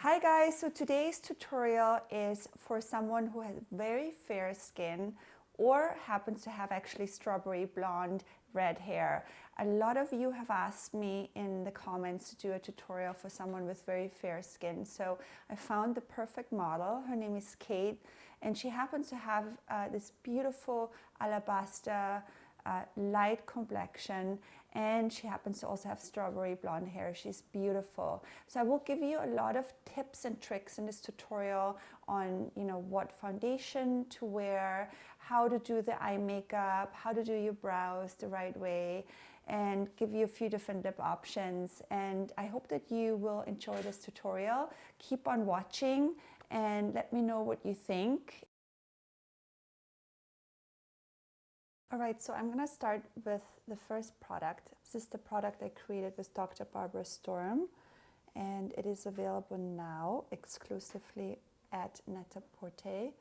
Hi guys, so today's tutorial is for someone who has very fair skin or happens to have actually strawberry blonde red hair. A lot of you have asked me in the comments to do a tutorial for someone with very fair skin. So I found the perfect model. Her name is Cate and she happens to have this beautiful alabaster light complexion, and she happens to also have strawberry blonde hair. She's beautiful. So I will give you a lot of tips and tricks in this tutorial on, what foundation to wear, how to do the eye makeup, how to do your brows the right way, and give you a few different lip options. And I hope that you will enjoy this tutorial. Keep on watching and let me know what you think. Alright, so I'm going to start with the first product. This is the product I created with Dr. Barbara Sturm, and it is available now exclusively at Net-a-Porter.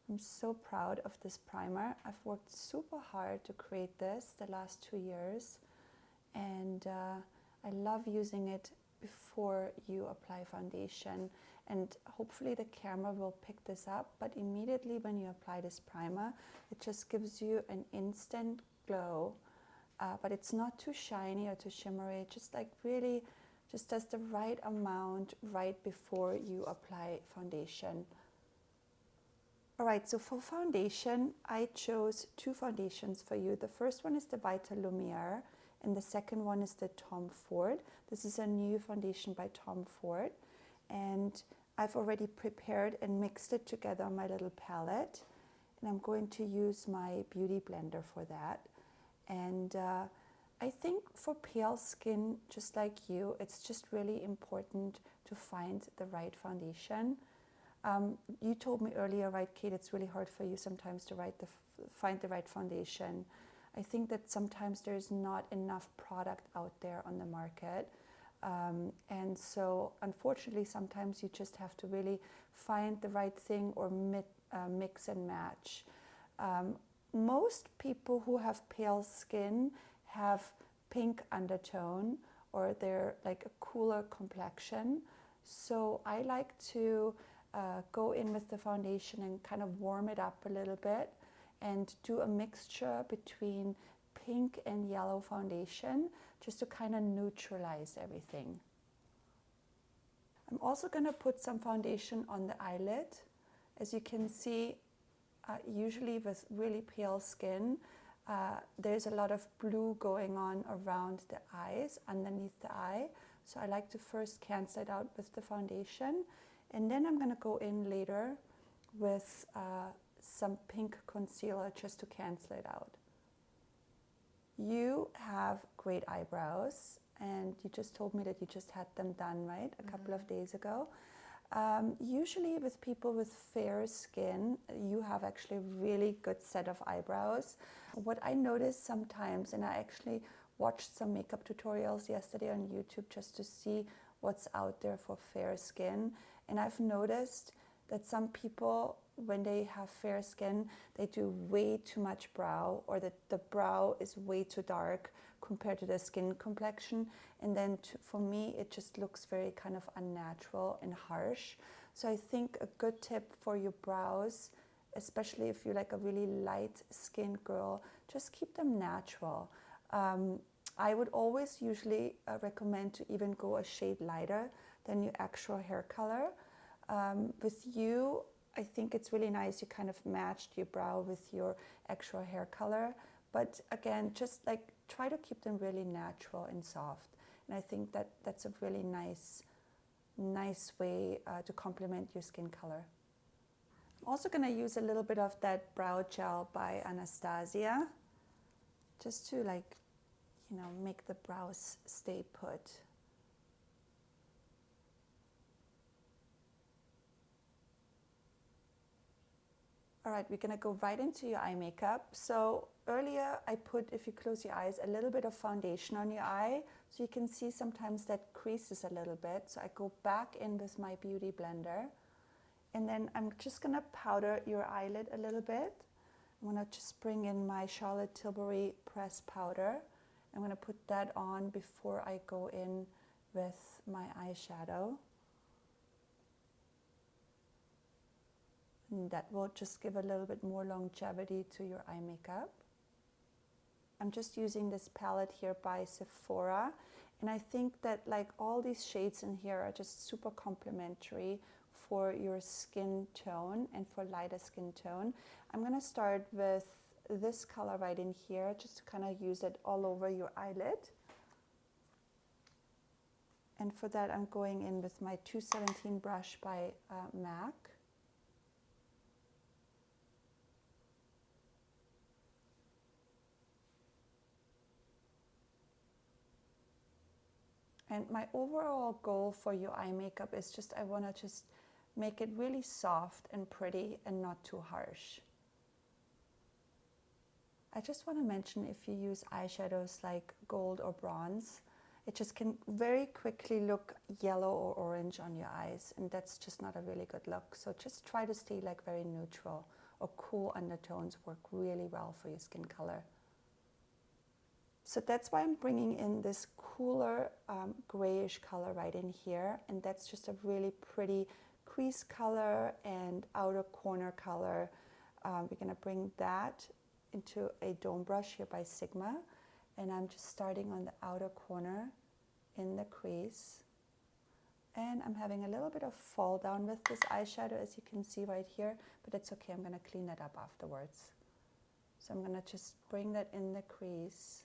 I'm so proud of this primer. I've worked super hard to create this the last 2 years, and I love using it before you apply foundation. And hopefully the camera will pick this up, but immediately when you apply this primer, it just gives you an instant glow, but it's not too shiny or too shimmery. Just like really just does the right amount right before you apply foundation. Alright, so for foundation, I chose 2 foundations for you. The first one is the Vital Lumiere and the second one is the Tom Ford. This is a new foundation by Tom Ford, and I've already prepared and mixed it together on my little palette, and I'm going to use my beauty blender for that. And I think for pale skin just like you, it's just really important to find the right foundation. You told me earlier, right, Kate, it's really hard for you sometimes to find the right foundation. I think that sometimes there's not enough product out there on the market. And so unfortunately sometimes you just have to really find the right thing or mix and match. Most people who have pale skin have pink undertone, or they're like a cooler complexion. So I like to go in with the foundation and kind of warm it up a little bit and do a mixture between pink and yellow foundation just to kind of neutralize everything. I'm also going to put some foundation on the eyelid. As you can see, usually with really pale skin, there's a lot of blue going on around the eyes, underneath the eye. So I like to first cancel it out with the foundation, and then I'm going to go in later with some pink concealer just to cancel it out. You have great eyebrows, and you just told me that you just had them done, right? A couple of days ago. Usually with people with fair skin, you have actually a really good set of eyebrows. What I notice sometimes, and I actually watched some makeup tutorials yesterday on YouTube just to see what's out there for fair skin, and I've noticed that some people, when they have fair skin, they do way too much brow, or that the brow is way too dark compared to the skin complexion, and then for me it just looks very kind of unnatural and harsh. So I think a good tip for your brows, especially if you're like a really light skinned girl, just keep them natural. I would always usually recommend to even go a shade lighter than your actual hair color. With you, I think it's really nice you kind of matched your brow with your actual hair color, but again, just like try to keep them really natural and soft, and I think that that's a really nice way to complement your skin color. I'm also going to use a little bit of that brow gel by Anastasia just to make the brows stay put. Alright, we're going to go right into your eye makeup. So earlier I put, if you close your eyes, a little bit of foundation on your eye. So you can see sometimes that creases a little bit. So I go back in with my beauty blender. And then I'm just going to powder your eyelid a little bit. I'm going to just bring in my Charlotte Tilbury pressed powder. I'm going to put that on before I go in with my eyeshadow. And that will just give a little bit more longevity to your eye makeup. I'm just using this palette here by Sephora, and I think that like all these shades in here are just super complementary for your skin tone and for lighter skin tone. I'm gonna start with this color right in here, just to kind of use it all over your eyelid. And for that, I'm going in with my 217 brush by MAC. And my overall goal for your eye makeup is just, I want to just make it really soft and pretty and not too harsh. I just want to mention, if you use eyeshadows like gold or bronze, it just can very quickly look yellow or orange on your eyes, and that's just not a really good look. So just try to stay like very neutral, or cool undertones work really well for your skin color. So that's why I'm bringing in this cooler grayish color right in here, and that's just a really pretty crease color and outer corner color. We're gonna bring that into a dome brush here by Sigma, and I'm just starting on the outer corner in the crease, and I'm having a little bit of fall down with this eyeshadow, as you can see right here, but it's okay, I'm gonna clean that up afterwards. So I'm gonna just bring that in the crease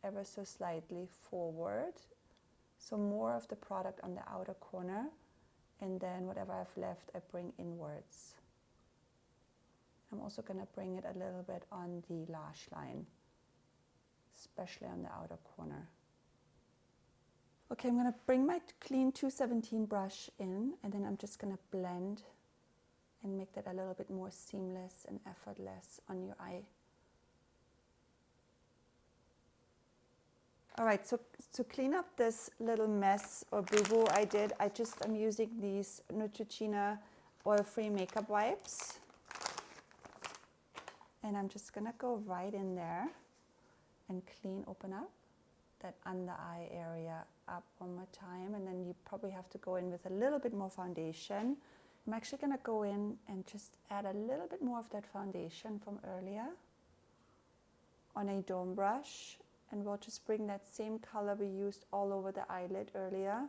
ever so slightly forward, so more of the product on the outer corner, and then whatever I've left I bring inwards. I'm also going to bring it a little bit on the lash line, especially on the outer corner. Okay, I'm going to bring my clean 217 brush in, and then I'm just going to blend and make that a little bit more seamless and effortless on your eye. All right, so to clean up this little mess or boo-boo I'm using these Neutrogena oil-free makeup wipes. And I'm just gonna go right in there and open up that under eye area up one more time. And then you probably have to go in with a little bit more foundation. I'm actually gonna go in and just add a little bit more of that foundation from earlier on a dome brush. And we'll just bring that same color we used all over the eyelid earlier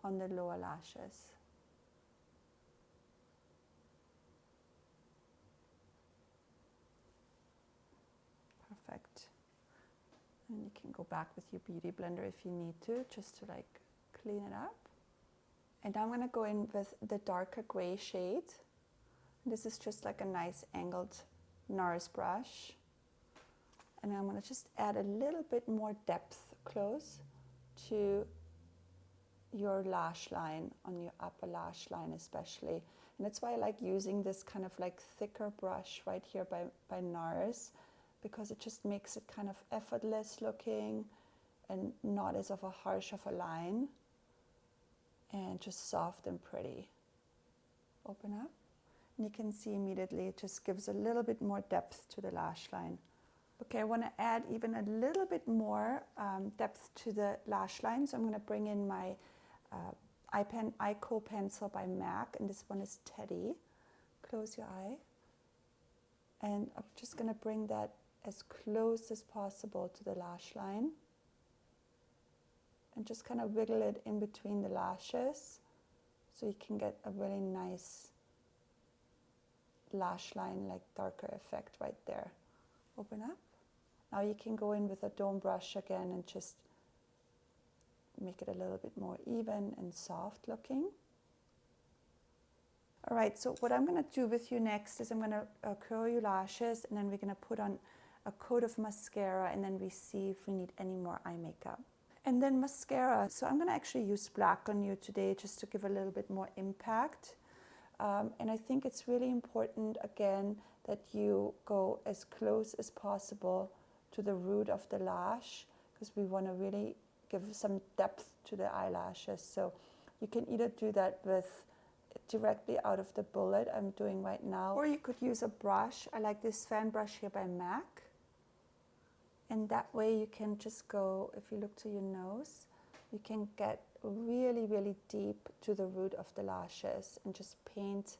on the lower lashes. Perfect. And you can go back with your beauty blender if you need to, just to like clean it up. And now I'm gonna go in with the darker gray shade. This is just like a nice angled NARS brush. And I'm going to just add a little bit more depth close to your lash line, on your upper lash line especially. And that's why I like using this kind of like thicker brush right here by NARS, because it just makes it kind of effortless looking and not as of a harsh of a line, and just soft and pretty. Open up, and you can see immediately it just gives a little bit more depth to the lash line. Okay, I want to add even a little bit more depth to the lash line, so I'm going to bring in my eye kohl pencil by MAC, and this one is Teddy. Close your eye, and I'm just going to bring that as close as possible to the lash line, and just kind of wiggle it in between the lashes so you can get a really nice lash line, like darker effect right there. Open up. Now you can go in with a dome brush again and just make it a little bit more even and soft looking. All right, so what I'm going to do with you next is I'm going to curl your lashes, and then we're going to put on a coat of mascara, and then we see if we need any more eye makeup. And then mascara. So I'm going to actually use black on you today just to give a little bit more impact. And I think it's really important, again, that you go as close as possible to the root of the lash, because we want to really give some depth to the eyelashes. So you can either do that with directly out of the bullet I'm doing right now, or you could use a brush. I like this fan brush here by MAC, and that way you can just go, if you look to your nose, you can get really, really deep to the root of the lashes and just paint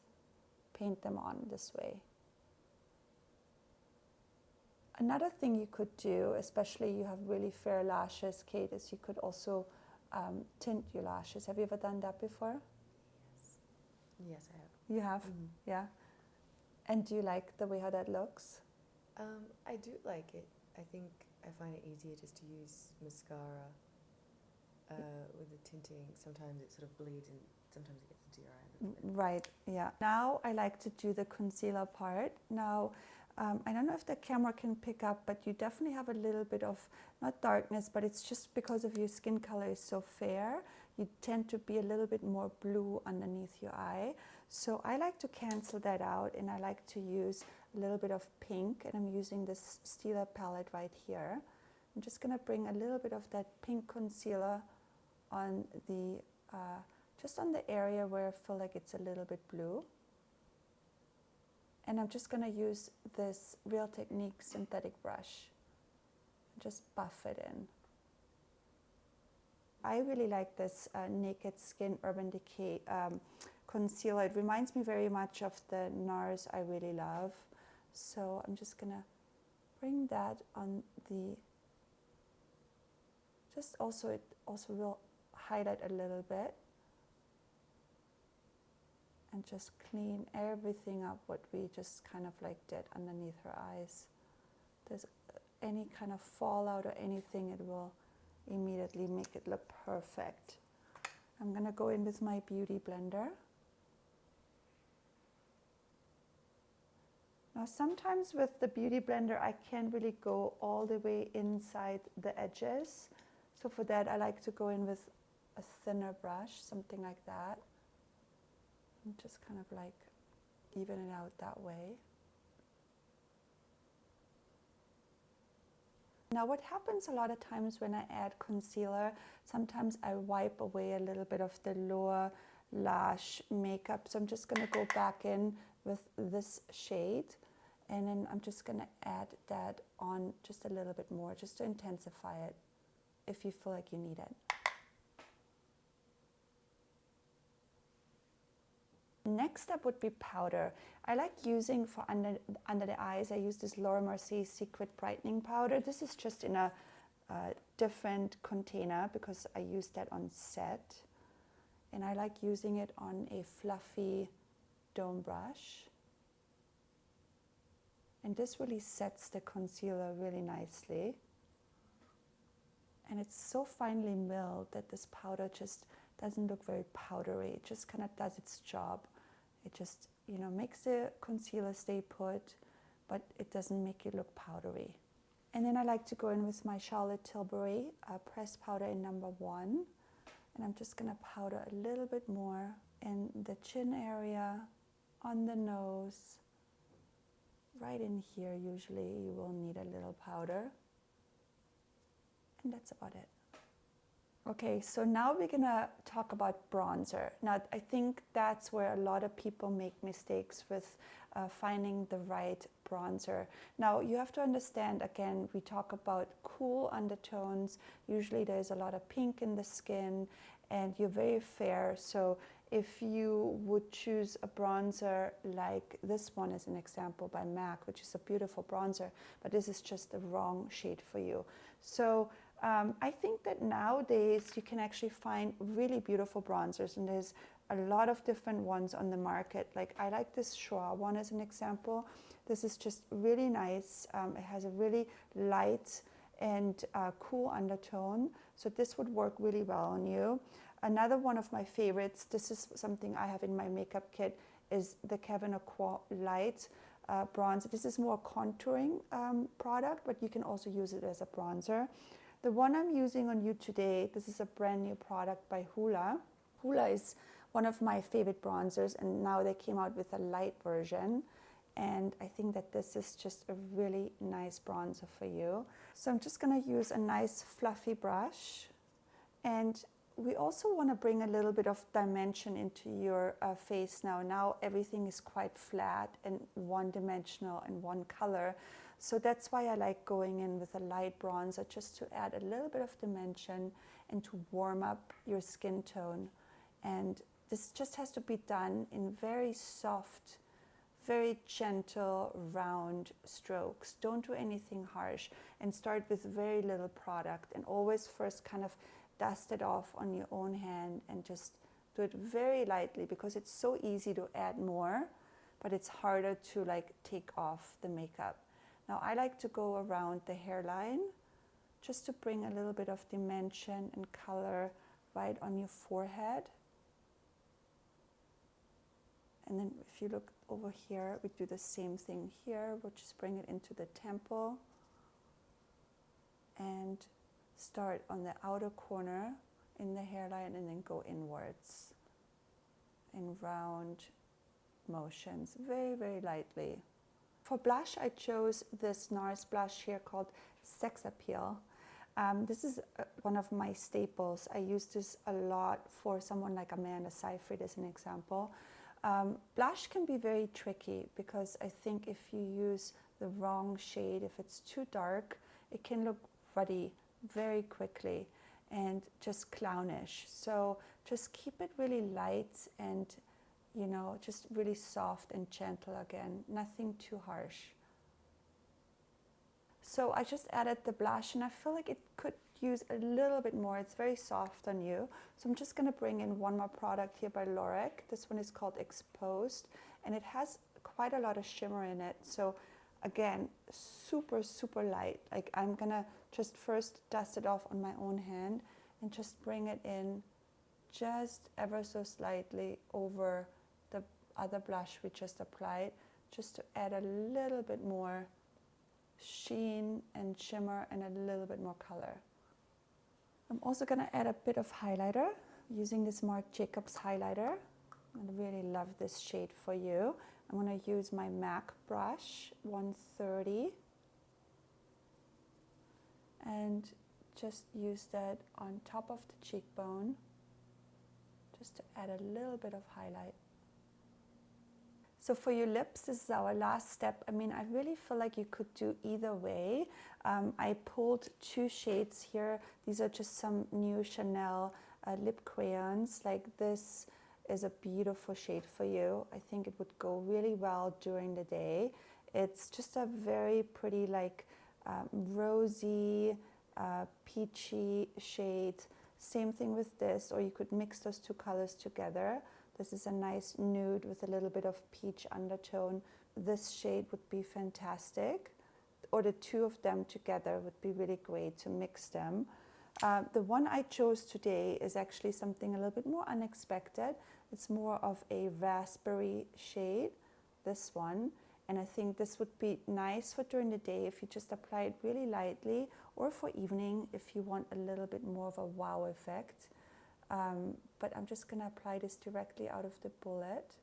them on this way. Another thing you could do, especially you have really fair lashes, Kate, is you could also tint your lashes. Have you ever done that before? Yes. Yes, I have. You have? Yeah. And do you like the way how that looks? I do like it. I think I find it easier just to use mascara with the tinting. Sometimes it sort of bleeds and sometimes it gets into your eye. Right, yeah. Now I like to do the concealer part. Now, I don't know if the camera can pick up, but you definitely have a little bit of, not darkness, but it's just because of your skin color is so fair, you tend to be a little bit more blue underneath your eye. So I like to cancel that out, and I like to use a little bit of pink, and I'm using this Stila palette right here. I'm just gonna bring a little bit of that pink concealer on the, just on the area where I feel like it's a little bit blue. And I'm just gonna use this Real Technique synthetic brush. Just buff it in. I really like this Naked Skin Urban Decay concealer. It reminds me very much of the NARS I really love. So I'm just gonna bring that on the, just also, it also will highlight a little bit. And just clean everything up what we just kind of like did underneath her eyes. If there's any kind of fallout or anything, it will immediately make it look perfect. I'm gonna go in with my beauty blender. Now sometimes with the beauty blender I can't really go all the way inside the edges. So for that I like to go in with a thinner brush, something like that. And just kind of like even it out that way. Now what happens a lot of times when I add concealer, sometimes I wipe away a little bit of the lower lash makeup. So I'm just going to go back in with this shade, and then I'm just going to add that on just a little bit more, just to intensify it if you feel like you need it. Next step would be powder. I like using for under the eyes, I use this Laura Mercier Secret Brightening Powder. This is just in a different container because I use that on set. And I like using it on a fluffy dome brush. And this really sets the concealer really nicely. And it's so finely milled that this powder just doesn't look very powdery. It just kind of does its job. It just, you know, makes the concealer stay put, but it doesn't make it look powdery. And then I like to go in with my Charlotte Tilbury pressed powder in number 1. And I'm just gonna powder a little bit more in the chin area, on the nose. Right in here, usually you will need a little powder. And that's about it. Okay, so now we're gonna talk about bronzer. Now, I think that's where a lot of people make mistakes with finding the right bronzer. Now, you have to understand, again, we talk about cool undertones. Usually there's a lot of pink in the skin and you're very fair. So if you would choose a bronzer like this one as an example by MAC, which is a beautiful bronzer, but this is just the wrong shade for you. So I think that nowadays you can actually find really beautiful bronzers, and there's a lot of different ones on the market. Like I like this Schwa one as an example. This is just really nice. It has a really light and cool undertone, so this would work really well on you. Another one of my favorites, this is something I have in my makeup kit, is the Kevyn Aucoin Light bronzer. This is more contouring product, but you can also use it as a bronzer. The one I'm using on you today, this is a brand new product by Hoola. Hoola is one of my favorite bronzers, and now they came out with a light version. And I think that this is just a really nice bronzer for you. So I'm just gonna use a nice fluffy brush. And we also wanna bring a little bit of dimension into your face now. Now everything is quite flat and one-dimensional and one color. So that's why I like going in with a light bronzer, just to add a little bit of dimension and to warm up your skin tone. And this just has to be done in very soft, very gentle, round strokes. Don't do anything harsh, and start with very little product, and always first kind of dust it off on your own hand and just do it very lightly, because it's so easy to add more, but it's harder to like take off the makeup. Now I like to go around the hairline just to bring a little bit of dimension and color right on your forehead. And then if you look over here, we do the same thing here. We'll just bring it into the temple and start on the outer corner in the hairline, and then go inwards in round motions, very, very lightly. For blush, I chose this NARS blush here called Sex Appeal. This is one of my staples. I use this a lot for someone like Amanda Seyfried as an example. Blush can be very tricky, because I think if you use the wrong shade, if it's too dark, it can look ruddy very quickly and just clownish. So just keep it really light and, you know, just really soft and gentle again, nothing too harsh. So I just added the blush, and I feel like it could use a little bit more. It's very soft on you. So I'm just going to bring in one more product here by Lorac. This one is called Exposed, and it has quite a lot of shimmer in it. So again, super, super light. Like, I'm going to just first dust it off on my own hand and just bring it in just ever so slightly over the other blush we just applied, just to add a little bit more sheen and shimmer and a little bit more color. I'm also going to add a bit of highlighter using this Marc Jacobs highlighter. I really love this shade for you. I'm going to use my MAC brush 130 and just use that on top of the cheekbone, just to add a little bit of highlight. So for your lips, this is our last step. I mean, I really feel like you could do either way. I pulled two shades here. These are just some new Chanel lip crayons. Like, this is a beautiful shade for you. I think it would go really well during the day. It's just a very pretty, like, rosy, peachy shade. Same thing with this, or you could mix those two colors together. This is a nice nude with a little bit of peach undertone. This shade would be fantastic, or the two of them together would be really great to mix them. The one I chose today is actually something a little bit more unexpected. It's more of a raspberry shade, this one. And I think this would be nice for during the day if you just apply it really lightly, or for evening if you want a little bit more of a wow effect. But I'm just going to apply this directly out of the bullet.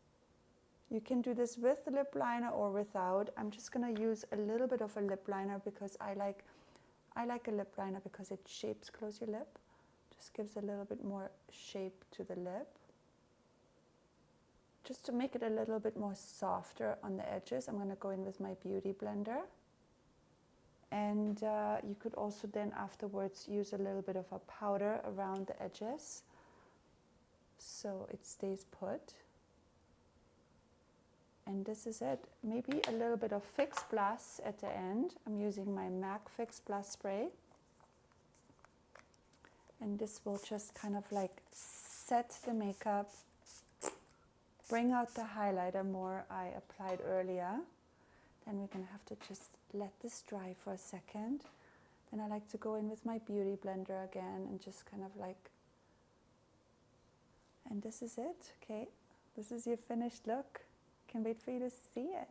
You can do this with the lip liner or without. I'm just going to use a little bit of a lip liner because I like a lip liner because it shapes close your lip. Just gives a little bit more shape to the lip. Just to make it a little bit more softer on the edges, I'm going to go in with my Beauty Blender. And you could also then afterwards use a little bit of a powder around the edges, so it stays put. And this is it. Maybe a little bit of Fix Plus at the end. I'm using my MAC Fix Plus spray. And this will just kind of like set the makeup, bring out the highlighter more I applied earlier. Then we're going to have to just let this dry for a second. Then I like to go in with my Beauty Blender again and just kind of like, and this is it, okay? This is your finished look. Can't wait for you to see it.